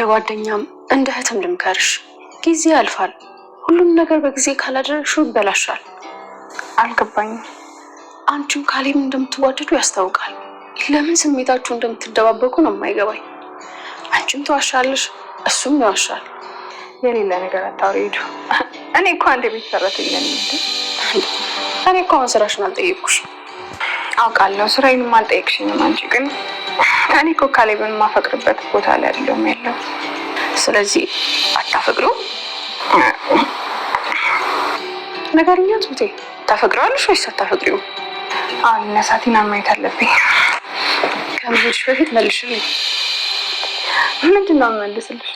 ጓደኛም እንደ እህትም ልምከርሽ፣ ጊዜ ያልፋል። ሁሉም ነገር በጊዜ ካላደረግሽው ይበላሻል። አልገባኝም። አንቺም ካሌብ እንደምትዋደዱ ያስታውቃል። ለምን ስሜታችሁ እንደምትደባበቁ ነው የማይገባኝ። አንቺም ተዋሻለሽ፣ እሱም ይዋሻል። የሌለ ነገር አታውሪ ሂዱ። እኔ እኮ አንድ ቤት ሰራተኛ ነኝ። እኔ እኮ አሁን ስራሽን አልጠየቅኩሽም። አውቃለሁ፣ ስራዬንም አልጠየቅሽኝም። አንቺ ግን እኔ እኮ ካሌብን የማፈቅርበት ቦታ ላይ አይደለም ያለው። ስለዚህ አታፈቅሪውም? ነገርኛ ትሁቴ፣ ታፈቅሪዋለሽ ወይስ አታፈቅሪውም? እነሳቲና ማየት አለብኝ። ከመሄድሽ በፊት መልሽልኝ። ምንድን ነው የምመልስልሽ?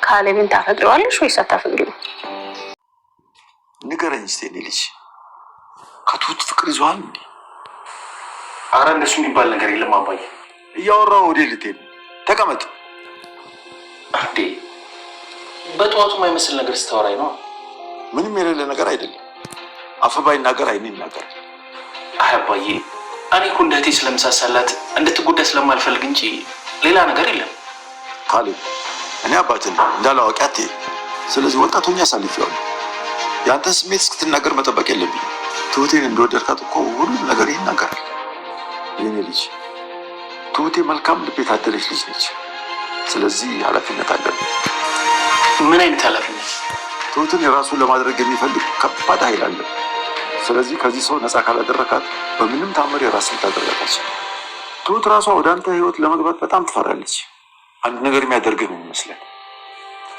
ካሌብን ታፈቅሪዋለሽ ወይስ አታፈቅሪውም? ንገረኝ እስኪ የኔ ልጅ፣ ከትሁት ፍቅር ይዞሃል እንዴ? አረ እንደሱ የሚባል ነገር የለም አባዬ። እያወራሁ ወዴት ልትሄድ? ተቀመጥ። እንዴ በጠዋቱ የማይመስል ነገር ስታወራኝ ነው። ምንም የሌለ ነገር አይደለም። አፍ ባይናገር አይን ይናገር። አይ አባዬ፣ እኔ እኮ እንደ እህቴ ስለምሳሳላት እንድትጎዳ ስለማልፈልግ እንጂ ሌላ ነገር የለም። ካሌብ፣ እኔ አባትን እንዳላዋቂ አትሄድ። ስለዚህ ወጣቶኛ አሳልፌዋለሁ። የአንተን ስሜት እስክትናገር መጠበቅ የለብኝ። ትሁቴን እንደወደድካት እኮ ሁሉም ነገር ይናገራል። የኔ ልጅ፣ ትሁቴ መልካም ልብ የታደለች ልጅ ነች። ስለዚህ ኃላፊነት አለብን። ምን አይነት ኃላፊነት? ትሁትን የራሱን ለማድረግ የሚፈልግ ከባድ ኃይል አለ። ስለዚህ ከዚህ ሰው ነፃ ካላደረካት በምንም ታምር የራስን ታደርጋታች። ትሁት ራሷ ወደ አንተ ህይወት ለመግባት በጣም ትፈራለች። አንድ ነገር የሚያደርግህ ነው ይመስላል።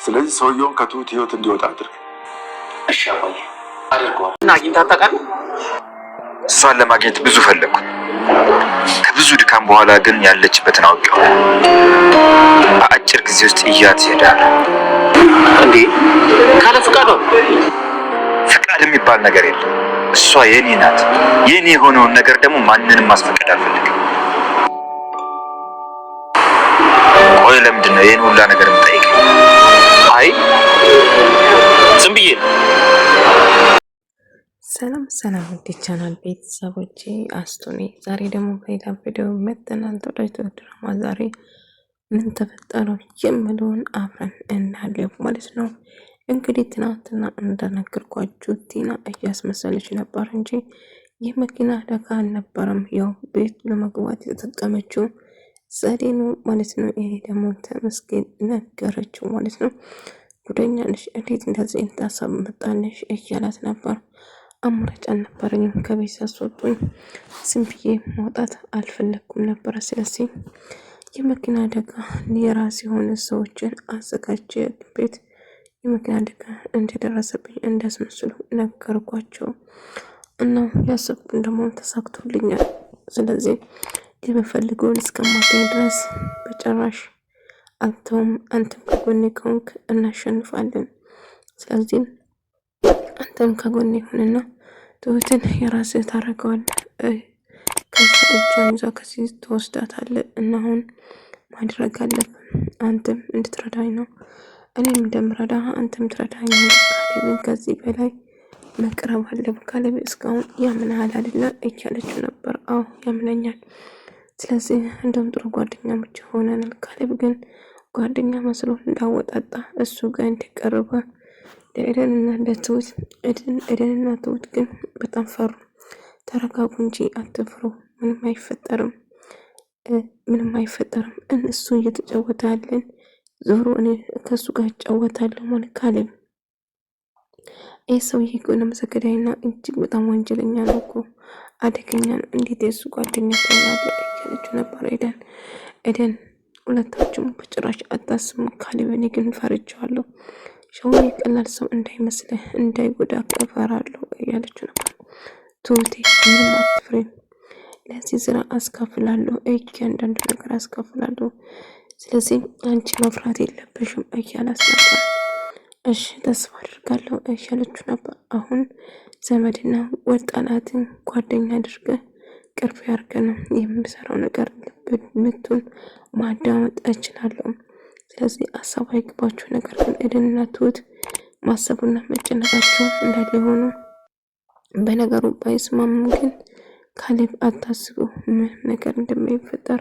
ስለዚህ ሰውየውን ከትሁት ህይወት እንዲወጣ አድርግ። እሺ አባዬ፣ አድርገዋል። እና አግኝታት ታውቃለህ? እሷን ለማግኘት ብዙ ፈለግኩ። ከብዙ ድካም በኋላ ግን ያለችበትን አውቄዋለሁ። በአጭር ጊዜ ውስጥ እያት እሄዳለሁ። እንዴ ካለ ፍቃዷ? ፍቃድ የሚባል ነገር የለም። እሷ የኔ ናት። የኔ የሆነውን ነገር ደግሞ ማንንም ማስፈቀድ አልፈልግም። ቆይ ለምንድን ነው ይህን ሁላ ነገር የምጠይቀኝ? አይ ዝም ብዬ ነው። ሰላም ሰላም፣ ውድ ቻናል ቤተሰቦቼ አስቱ ነኝ። ዛሬ ደግሞ በሌላ ቪዲዮ መጥተናል። ተወዳጅ ድራማ ዛሬ ምን ተፈጠረው የምለውን አብረን እናያለን ማለት ነው። እንግዲህ ትናንትና እንደነገርኳችሁ ቲና እያስመሰለች ነበር እንጂ የመኪና አደጋ አልነበረም። ያው ቤት ለመግባት የተጠቀመችው ዘዴ ነው ማለት ነው። ይሄ ደግሞ ተመስገን ነገረችው ማለት ነው። ጉደኛ ነሽ፣ እንዴት እንደዚህ አይነት ሀሳብ መጣልሽ እያላት ነበር። አማራጭ አልነበረኝም፣ ከቤት ሳስወጡኝ ዝም ብዬ መውጣት አልፈለግኩም ነበረ። ስለዚህ የመኪና አደጋ የራስ የሆነ ሰዎችን አዘጋጀ ቤት የመኪና አደጋ እንደደረሰብኝ እንዳስመስሉ ነገርኳቸው እና ያሰብኩን ደግሞ ተሳክቶልኛል። ስለዚህ የምፈልገውን እስከማገኝ ድረስ በጭራሽ አንተም ከጎኔ ከሆንክ እናሸንፋለን። ስለዚህ አንተም ከጎኔ ሁንና ትሁትን የራስህ ታደርገዋለህ። ከዛ እጇን ይዛ ከዚህ ትወስዳታለህ እና አሁን ማድረግ አለብን። አንተም እንድትረዳኝ ነው፣ እኔም እንደምረዳ አንተም ትረዳኝ። ካሌብን ከዚህ በላይ መቅረብ አለብን። ካሌብ እስካሁን ያምናል አይደለ እያለችው ነበር። አዎ ያምነኛል። ስለዚህ እንደም ጥሩ ጓደኛሞች ሆነናል። ካሌብ ግን ጓደኛ መስሎ እንዳወጣጣ እሱ ጋር እንዲቀርበ ለኤደንና ለትሁት ኤደንና ትሁት ግን በጣም ፈሩ። ተረጋጉ እንጂ አትፍሩ፣ ምንም አይፈጠርም። እሱ እየተጫወተ ያለን ዞሮ እኔ ከሱ ጋር እጫወታለሁ ማለት ካሌብ ይህ ሰውዬ እኮ ነፍሰገዳይና እጅግ በጣም ወንጀለኛ ነው እኮ፣ አደገኛ ነው። እንዴት የሱ ጓደኛ ትሆናለህ እያለችው ነበር ኤደን ሁለታችሁም በጭራሽ አታስሙ ካሌብ፣ እኔ ግን ፈርቼዋለሁ። ሸውዬ ቀላል ሰው እንዳይመስልህ፣ እንዳይጎዳ እፈራለሁ እያለችው ነበር። ትሁቴ ምንም አትፍሬም፣ ለዚህ ስራ አስከፍላለሁ፣ እያንዳንዱ ነገር አስከፍላለሁ። ስለዚህ አንቺ መፍራት የለብሽም እያላት ነበር። እሺ ተስፋ አድርጋለሁ እያለችው ነበር። አሁን ዘመድና ወጣላትን ጓደኛ አድርገህ ቅርብ ያርገን የምሰራው ነገር ምቱን ማዳመጥ እችላለሁ። ስለዚህ ሀሳብ አይግባችሁ። ነገር ግን ኤደንና ትሁት ማሰቡና መጨነቃቸውን እንዳለ ሆኖ በነገሩ ባይስማሙም ግን ካሌብ አታስቡ፣ ምን ነገር እንደማይፈጠር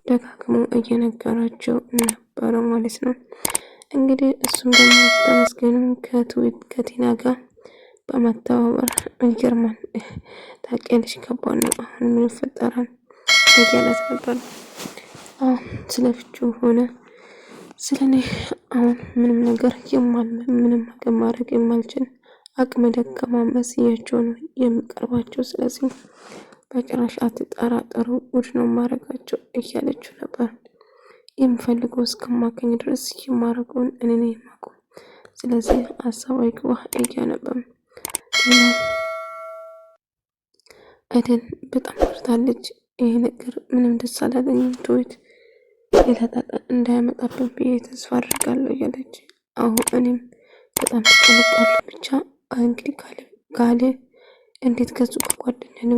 ደጋግሞ እየነገራቸው ነበር። ነበረ ማለት ነው። እንግዲህ እሱም ደግሞ ተመስገንም ከቲና ጋር በመተባበር ይገርማል። ታውቂያለሽ ከባድ ነው አሁን ምን ይፈጠራል እያለት ነበር። ስለ ፍቹ ሆነ ስለኔ አሁን ምንም ነገር ምንም ማድረግ የማልችል አቅመ ደካማ መስያቸው ነው የሚቀርባቸው። ስለዚህ በጭራሽ አትጠራጠሩ፣ ጉድ ነው ማረጋቸው እያለችው ነበር። የሚፈልገው እስከማገኝ ድረስ የማረገውን እኔ ነኝ የማውቀው፣ ስለዚህ ሀሳብ አይግባ እያነበም አይደል በጣም ፈርታለች። ይሄ ነገር ምንም ደስ አላለኝም፣ ትሁት ሌላ ጣጣ እንዳያመጣብን ብዬ ተስፋ አድርጋለሁ እያለች አሁን እኔም በጣም ተጨንቃለሁ። ብቻ እንግዲህ ካለ እንዴት ከሱ ጋር ጓደኛ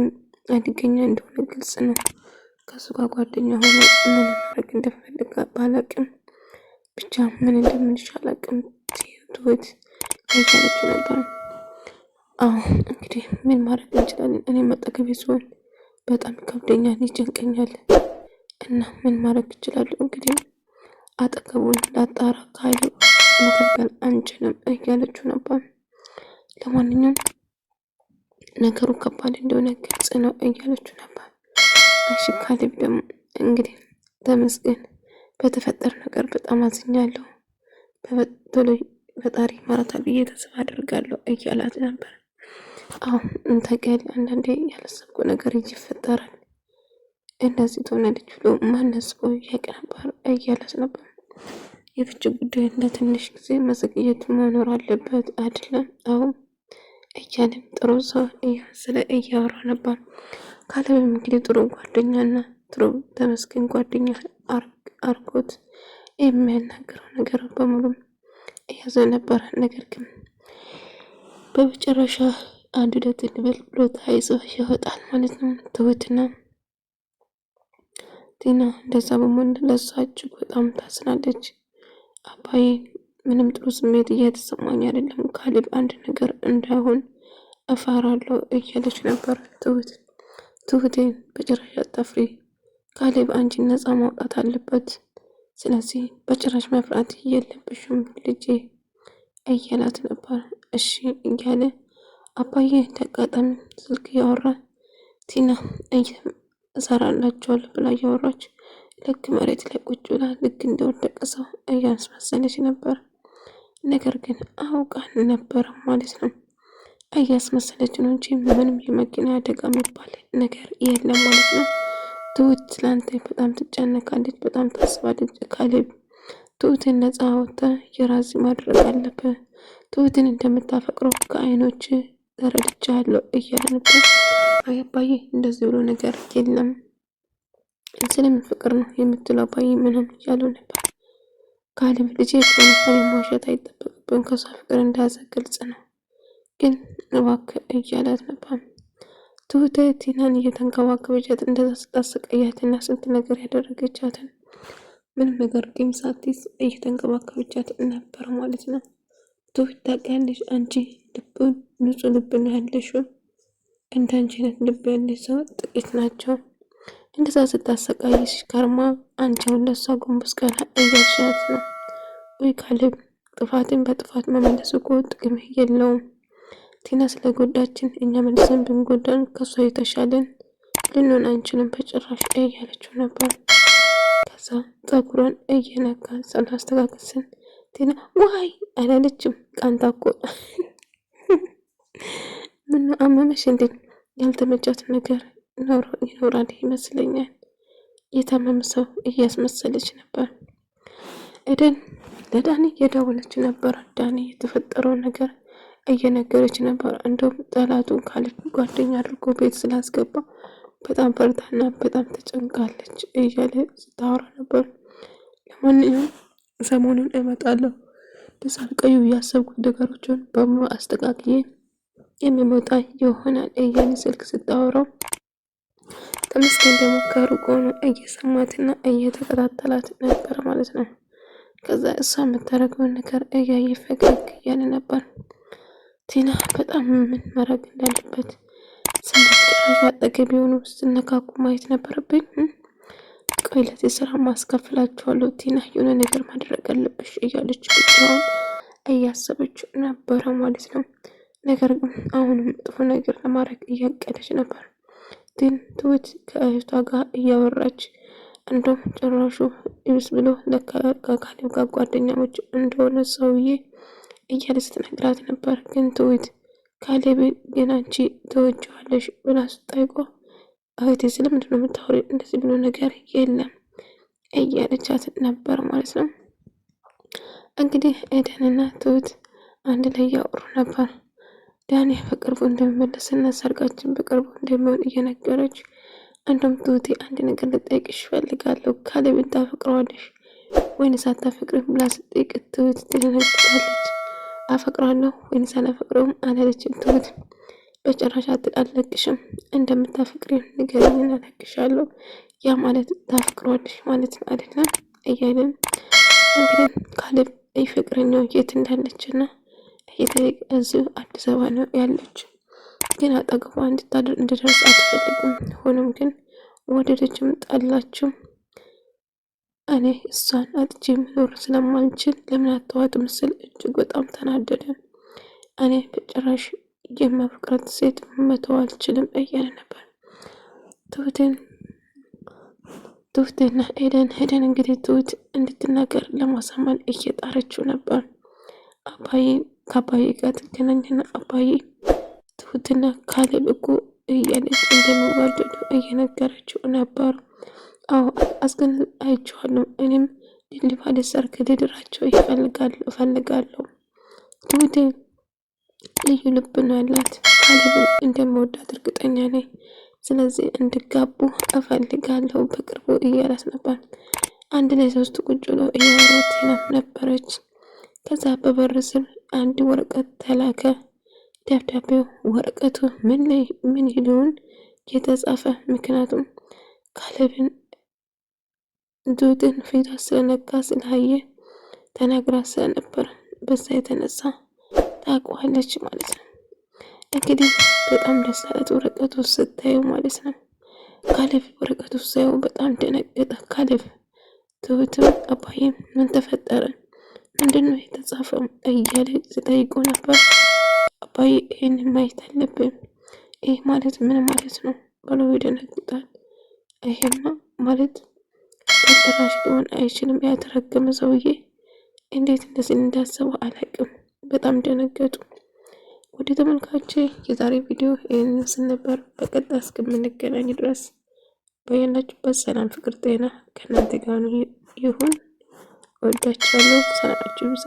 አድገኛ እንደሆነ ግልጽ ነው። ከሱ ጋር ጓደኛ ሆኖ ምን ማድረግ እንደፈልግ ባላቅም ብቻ ምን እንደምንሽ አላቅም ትሁት እያለች ነበር። እንግዲህ ምን ማድረግ እንችላለን? እኔ መጠገቤ ሲሆን በጣም ከብደኛል፣ ይጨንቀኛል እና ምን ማድረግ እችላለሁ? እንግዲህ አጠገቡን ላጣራ ካለ መከልከል አንችልም እያለችው ነበር። ለማንኛውም ነገሩ ከባድ እንደሆነ ግልጽ ነው እያለችው ነበር። እሺ ካሌብ ደግሞ እንግዲህ ተመስገን፣ በተፈጠረ ነገር በጣም አዝኛለሁ፣ ቶሎ ፈጣሪ ይማራታል ብዬ ተስፋ አድርጋለሁ እያላት ነበር። ታውቂያለሽ አንዳንዴ ያላሰብኩ ነገር ይፈጠራል፣ እንደዚህ ትሆናለች ብሎ ማነስበው ያውቅ ነበር እያላት ነበር። የፍቺ ጉዳይ ለትንሽ ጊዜ መዘግየት መኖር አለበት አይደለም? አሁን እያለም ጥሩ ሰው እየመሰለ እያወራ ነበር። ካሌብም እንግዲህ ጥሩ ጓደኛና ጥሩ ተመስገን ጓደኛ አርጎት የሚያናግረው ነገር በሙሉ እያዘ ነበር። ነገር ግን በመጨረሻ አንድ ሁለት እንበል ብሎ ተያይዞ ይወጣል ማለት ነው። ትሁትና ቲና እንደዛ በመሆን ለሷ እጅግ በጣም ታዝናለች። አባዬ ምንም ጥሩ ስሜት እየተሰማኝ አይደለም፣ ካሌብ አንድ ነገር እንዳይሆን እፈራለሁ እያለች ነበር። ትሁቴን በጭራሽ አታፍሪ፣ ካሌብ አንቺን ነፃ ማውጣት አለበት፣ ስለዚህ በጭራሽ መፍራት የለብሽም ልጄ እያላት ነበር። እሺ እያለ አባዬ ተጋጣሚ ስልክ እያወራ ቲና እሰራላችኋለሁ ብላ እያወራች ልክ መሬት ላይ ቁጭ ብላ ልክ እንደወደቀ ሰው እያስመሰለች ነበር። ነገር ግን አውቃ ነበር ማለት ነው። እያስመሰለች ነው እንጂ ምንም የመኪና አደጋ የሚባል ነገር የለም ማለት ነው። ትሁት ትላንት በጣም ትጨነቃለች፣ በጣም ታስባለች። ካሌብ ትሁትን ነፃ አውጥተህ የራስ ማድረግ አለብህ፣ ትሁትን እንደምታፈቅረው ከአይኖች ተረድቻለሁ እያለ ነበር። አባዬ እንደዚህ ብሎ ነገር የለም፣ ስለምን ፍቅር ነው የምትለው አባዬ ምንም እያለው ነበር። ካሌብ ልጄ ከሆነ ማሸት አይጠበቅብን፣ ከሷ ፍቅር እንዳያዘ ግልጽ ነው፣ ግን እባክህ እያላት ነበር። ትሁት ቲናን እየተንከባከበቻት እንደዛ ስታሰቃያትና ስንት ነገር ያደረገቻትን ምንም ነገር ግን ሳትይዝ እየተንከባከበቻት ነበር ማለት ነው። ትሁት ታውቂያለሽ፣ አንቺ ልብን ንጹህ ልብ ነው ያለሽው፣ እንደ አንቺ አይነት ልብ ያለሽ ሰው ጥቂት ናቸው። እንደዛ ስታሰቃይሽ ከርማ አንቺውን ለሷ ጎንበስ ቀና እያልሻት ነው ወይ? ካሌብ ጥፋትን በጥፋት መመለስ እኮ ጥቅም የለውም። ቲና ስለጎዳችን እኛ መልሰን ብንጎዳን ከሷ የተሻለን ልንሆን አንችልም በጭራሽ እያለችው ነበር። ከዛ ፀጉሯን እየነካ ስናስተካክል ቲና ዋይ አላለችም። ቃንታ እኮ ምን አመመሽ እንዴ? ያልተመቻት ነገር ይኖራል ይመስለኛል። የታመመ ሰው እያስመሰለች ነበር። ኤደን ለዳኒ እየደወለች ነበር። ዳኒ የተፈጠረው ነገር እየነገረች ነበር። እንደውም ጠላቱን ካሌብ ጓደኛ አድርጎ ቤት ስላስገባ በጣም ፈርታና በጣም ተጨንቃለች እያለ ስታወራ ነበር። ለማንኛውም ሰሞኑን እመጣለሁ ተሳልቀዩ ያሰብኩት ነገሮችን በሙሉ አስተካክዬ የሚመጣ ይሆናል እያለ ስልክ ስታወራው ተመስገን ደግሞ ከሩቅ ሆኖ እየሰማትና እየተከታተላት ነበር ማለት ነው። ከዛ እሷ የምታደርገውን ነገር እያየ ፈገግ እያለ ነበር። ቲና በጣም ምን ማድረግ እንዳለበት ስንት ጭራሽ አጠገብ የሆኑ ስነካኩ ማየት ነበረብኝ። ቆይ ለዚህ ስራ ማስከፍላችኋለሁ ቲና የሆነ ነገር ማድረግ አለብሽ እያለች ብቻዋን እያሰበች ነበረ ማለት ነው። ነገር ግን አሁንም መጥፎ ነገር ለማድረግ እያቀደች ነበር። ግን ትሁት ከእህቷ ጋር እያወራች እንደውም ጭራሹ ይብስ ብሎ ከካሌብ ጋር ጓደኛሞች እንደሆነ ሰውዬ እያለች ስትነግራት ነበር። ግን ትሁት ካሌብ ግን አንቺ ተወጂዋለሽ ብላ ስጠይቆ እህቴ ስለምንድን ነው የምታወሪው? እንደዚህ ብሎ ነገር የለም እያለቻት ነበር ማለት ነው። እንግዲህ ኤደንና ትሁት አንድ ላይ ያወሩ ነበር። ዳኒ በቅርቡ እንደሚመለስና ሰርጋችን በቅርቡ እንደሚሆን እየነገረች እንደውም ትሁቴ አንድ ነገር ልጠይቅሽ እፈልጋለሁ፣ ካሌብን ታፈቅረዋለሽ ወይንስ አታፈቅሪም ብላ ስትጠይቅ ትሁት ትደነግጣለች። አፈቅራለሁ ወይንስ አላፈቅረውም አላለችም ትሁት። በጭራሽ አልለቅሽም፣ እንደምታፈቅሪ ንገረኝ አለቅሻለሁ። ያ ማለት ታፈቅረዋለሽ ማለት ነው አይደለም እያለን እንግዲህ ካሌብ ፍቅረኛው የት እንዳለችና እዚሁ አዲስ አበባ ነው ያለች። ግን አጠገቧ እንድደርስ አትፈልግም። ሆኖም ግን ወደደችም ጠላችው እኔ እሷን አጥቼ መኖር ስለማልችል ለምን አተዋትም ስል እጅግ በጣም ተናደደ። እኔ በጭራሽ የማፈቅራት ሴት መተው አልችልም እያለ ነበር። ትሁትና ኤደን እንግዲህ ትሁት እንድትናገር ለማሳመን እየጣረችው ነበር። ከአባዬ ጋር ትገናኝና አባዬ ትሁትና ካሌብ እኮ እያለች እንደሚዋደዱ እየነገረችው ነበር። አዎ አስገን አይቼዋለሁ። እኔም ድልባሌ ሰርክ ልድራቸው እፈልጋለሁ። ትሁቴ ልዩ ልብ ነው ያላት። ካሌብን እንደሚወዳት እርግጠኛ ነኝ። ስለዚህ እንድጋቡ እፈልጋለሁ በቅርቡ እያላት ነበር። አንድ ላይ ሶስት ቁጭ ብለው እያወሩት ነበረች። ከዛ በበር ስር አንድ ወረቀት ተላከ። ደብዳቤው ወረቀቱ ምን ይሉን የተጻፈ ምክንያቱም ካሌብን ትሁትን ፊቷ ስለነካ ስላየ ተናግራ ስለነበር በዛ የተነሳ ታውቀዋለች ማለት ነው። እንግዲህ በጣም ደስ አላት ወረቀቱ ስታዩ ማለት ነው። ካሌብ ወረቀቱ ሳየው በጣም ደነገጠ። ካሌብ ትሁትም አባዬ ምን ተፈጠረ? ምንድነው የተጻፈው እያለ ሲጠይቆ ነበር። አባዬ ይህን ማየት አለብን፣ ይህ ማለት ምን ማለት ነው ብሎ ይደነግጣል። ይሄማ ማለት በጭራሽ ሊሆን አይችልም፣ ያተረገመ ሰውዬ እንዴት እንደዚህ እንዳሰበው አላውቅም። በጣም ደነገጡ። ወደ ተመልካቾቼ የዛሬ ቪዲዮ ይህን ይመስል ነበር። በቀጣይ እስከምንገናኝ ድረስ በያላችሁበት ሰላም፣ ፍቅር፣ ጤና ከእናንተ ጋር ይሁን። ወዳችኋለሁ። ሰላማችሁ ይብዛ።